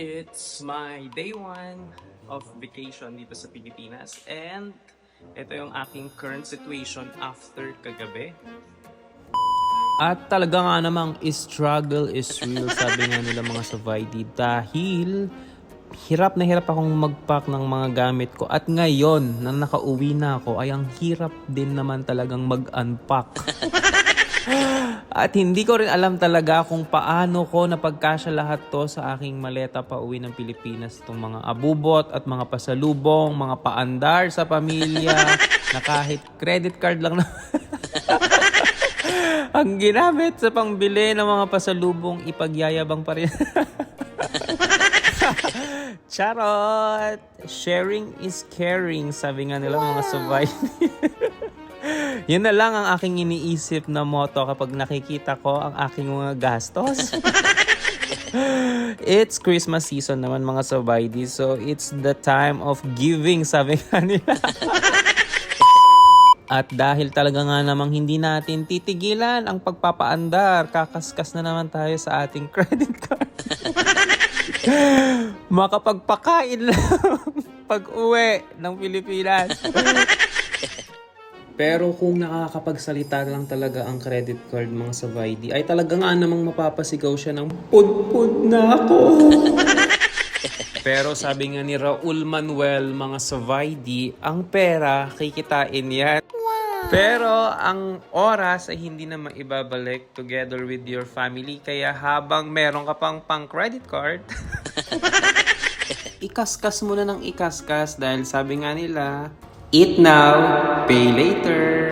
It's my day one of vacation dito sa Pilipinas and ito yung aking current situation after kagabi. At talaga nga namang struggle is real, sabi nga nila mga Savaidi, dahil hirap na hirap akong mag-pack ng mga gamit ko. At ngayon, na nakauwi na ako, ay ang hirap din naman talagang mag-unpack. At hindi ko rin alam talaga kung paano ko napagkasya lahat to sa aking maleta pa uwi ng Pilipinas. Itong mga abubot at mga pasalubong, mga paandar sa pamilya, na kahit credit card lang na ang ginamit sa pangbili ng mga pasalubong, ipagyayabang pa rin. Charot! Sharing is caring, sabi nga nila mga Savaidi. Yun na lang ang aking iniisip na motto kapag nakikita ko ang aking mga gastos. It's Christmas season naman mga Savaidi, so it's the time of giving, sabi nga nila. At dahil talaga nga namang hindi natin titigilan ang pagpapaandar, kakaskas na naman tayo sa ating credit card. Makapagpakain lang pag-uwi ng Pilipinas. Pero kung nakakapagsalita lang talaga ang credit card mga Savaidi, ay talaga nga namang mapapasigaw siya ng pud-pud na ako. Pero sabi nga ni Raul Manuel mga Savaidi, ang pera kikitain yan. Pero ang oras ay hindi na maibabalik together with your family. Kaya habang meron ka pang credit card, ikaskas muna ng ikaskas dahil sabi nga nila, eat now, pay later.